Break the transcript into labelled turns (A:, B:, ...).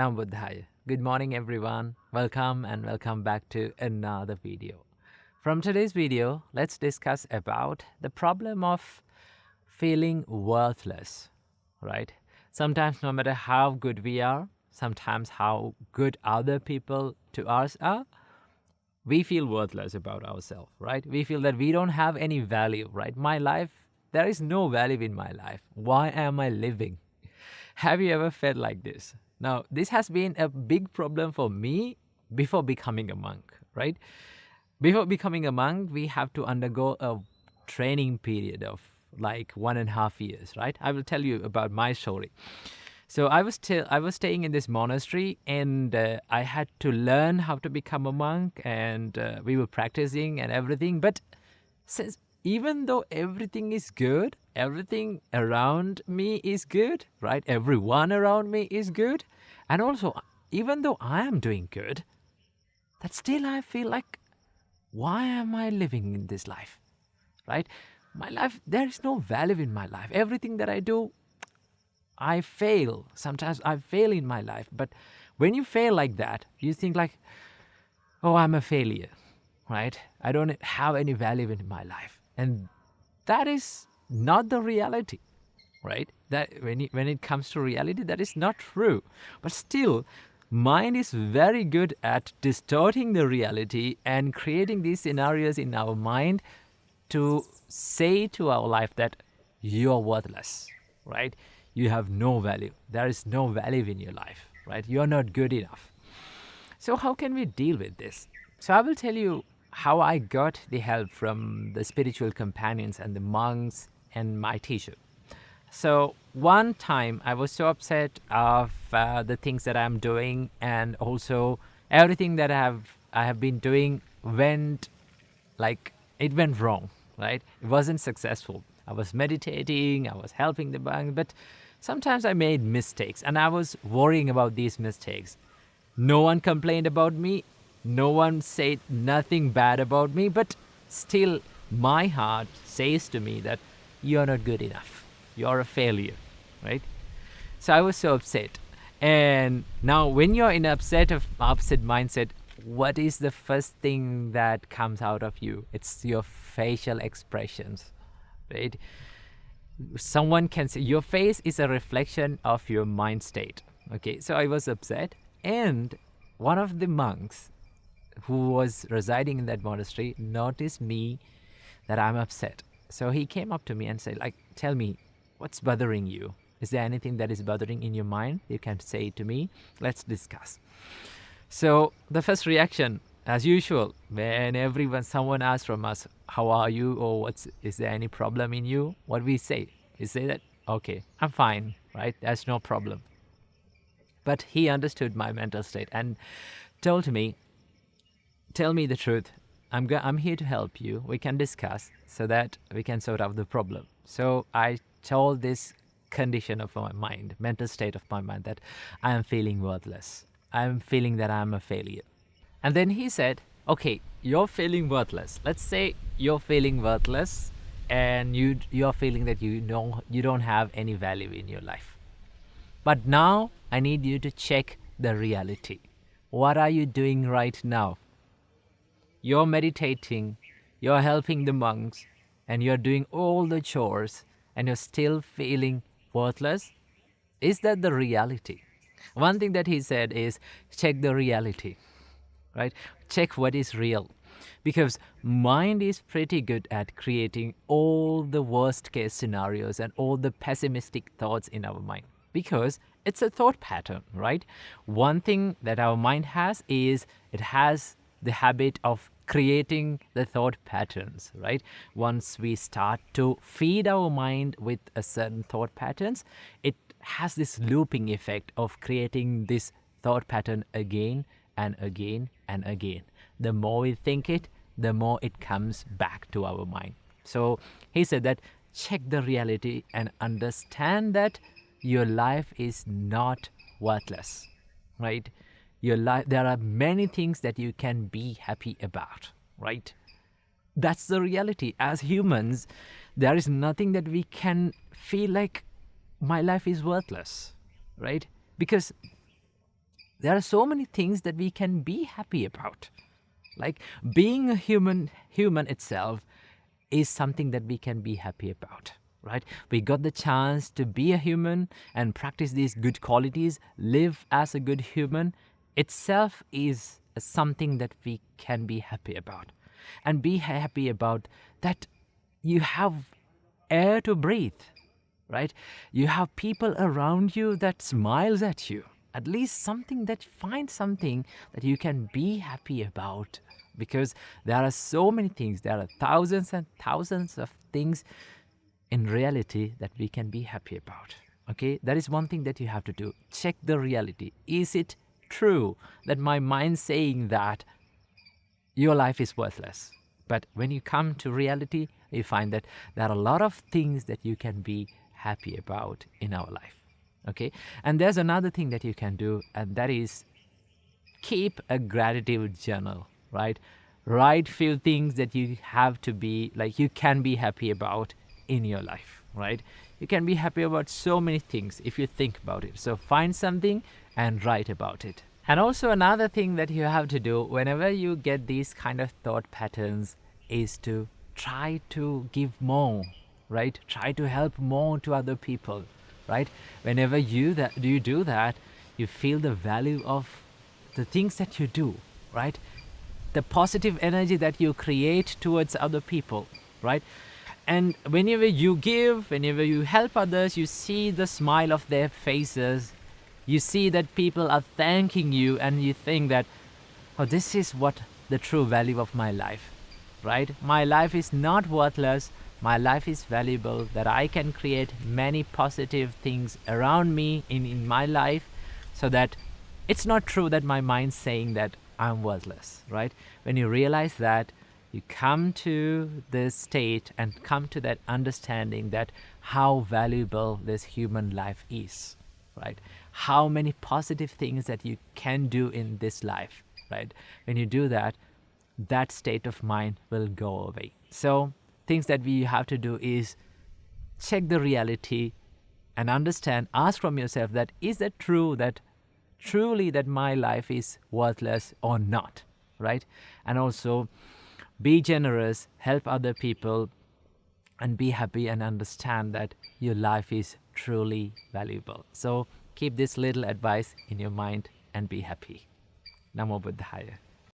A: Nam Buddhaya. Good morning everyone. Welcome back to another video. From today's video, let's discuss about the problem of feeling worthless, right? Sometimes no matter how good we are, sometimes how good other people to us are, we feel worthless about ourselves, right? We feel that we don't have any value, right? My life, there is no value in my life. Why am I living? Have you ever felt like this? Now, this has been a big problem for me before becoming a monk, right? Before becoming a monk, we have to undergo a training period of like 1.5 years, right? I will tell you about my story. So I was staying in this monastery, and I had to learn how to become a monk, and we were practicing and everything. But since even though everything is good, everything around me is good, right? Everyone around me is good, and also even though I am doing good, that still I feel like, why am I living in this life, right? My life, there is no value in my life. Everything that I do, I fail. Sometimes I fail in my life. But when you fail like that, you think like, oh, I'm a failure, right? I don't have any value in my life. And that is not the reality, right? That when it comes to reality, that is not true. But still, mind is very good at distorting the reality and creating these scenarios in our mind to say to our life that you're worthless, right? You have no value. There is no value in your life, right? You're not good enough. So how can we deal with this? So I will tell you how I got the help from the spiritual companions and the monks and my teacher. So one time I was so upset of the things that I'm doing, and also everything that I have been doing went wrong, right? It wasn't successful. I was meditating, I was helping the monk, but sometimes I made mistakes, and I was worrying about these mistakes. No one complained about me. No one said nothing bad about me, but still my heart says to me that you're not good enough. You're a failure, right? So I was so upset. And now when you're in upset mindset, what is the first thing that comes out of you? It's your facial expressions, right? Someone can say your face is a reflection of your mind state. Okay, so I was upset, and one of the monks who was residing in that monastery noticed me that I'm upset. So he came up to me and said, like, tell me, what's bothering you? Is there anything that is bothering in your mind? You can say it to me. Let's discuss. So the first reaction, as usual, when someone asks from us, how are you, or is there any problem in you? What we say is that, okay, I'm fine, right? There's no problem. But he understood my mental state and told me, tell me the truth. I'm here to help you. We can discuss so that we can sort out the problem. So I told this condition of my mind, mental state of my mind, that I am feeling worthless. I'm feeling that I'm a failure. And then he said, okay, you're feeling worthless. Let's say you're feeling worthless, and you're feeling that you don't have any value in your life. But now I need you to check the reality. What are you doing right now? You're meditating, you're helping the monks, and you're doing all the chores, and you're still feeling worthless. Is that the reality? One thing that he said is, check the reality, right? Check what is real. Because mind is pretty good at creating all the worst case scenarios and all the pessimistic thoughts in our mind, because it's a thought pattern, right? One thing that our mind has is it has the habit of creating the thought patterns, right? Once we start to feed our mind with a certain thought patterns, it has this looping effect of creating this thought pattern again and again and again. The more we think it, the more it comes back to our mind. So he said that check the reality and understand that your life is not worthless, right? Your life, there are many things that you can be happy about, right? That's the reality. As humans, there is nothing that we can feel like my life is worthless, right? Because there are so many things that we can be happy about. Like being a human itself is something that we can be happy about, right? We got the chance to be a human and practice these good qualities, live as a good human itself is something that we can be happy about. And be happy about that you have air to breathe, right? You have people around you that smiles at you. At least something that find something that you can be happy about, because there are so many things. There are thousands and thousands of things in reality that we can be happy about. Okay, that is one thing that you have to do. Check the reality. Is it true that my mind saying that your life is worthless? But when you come to reality, you find that there are a lot of things that you can be happy about in our life. Okay, and there's another thing that you can do, and that is keep a gratitude journal, right? Write few things that you have to be like you can be happy about in your life, right? You can be happy about so many things if you think about it. So find something and write about it. And also another thing that you have to do whenever you get these kind of thought patterns is to try to give more, right? Try to help more to other people, right? Whenever you do that, you feel the value of the things that you do, right? The positive energy that you create towards other people, right? And whenever you give, whenever you help others, you see the smile of their faces. You see that people are thanking you, and you think that, oh, this is what the true value of my life, right? My life is not worthless. My life is valuable, that I can create many positive things around me in my life, so that it's not true that my mind's saying that I'm worthless, right? When you realize that, you come to this state and come to that understanding that how valuable this human life is, right? How many positive things that you can do in this life, right? When you do that, that state of mind will go away. So things that we have to do is check the reality and understand, ask from yourself that is that true, that truly that my life is worthless or not, right? And also be generous, help other people, and be happy and understand that your life is truly valuable. So keep this little advice in your mind and be happy. Namo Buddhaya.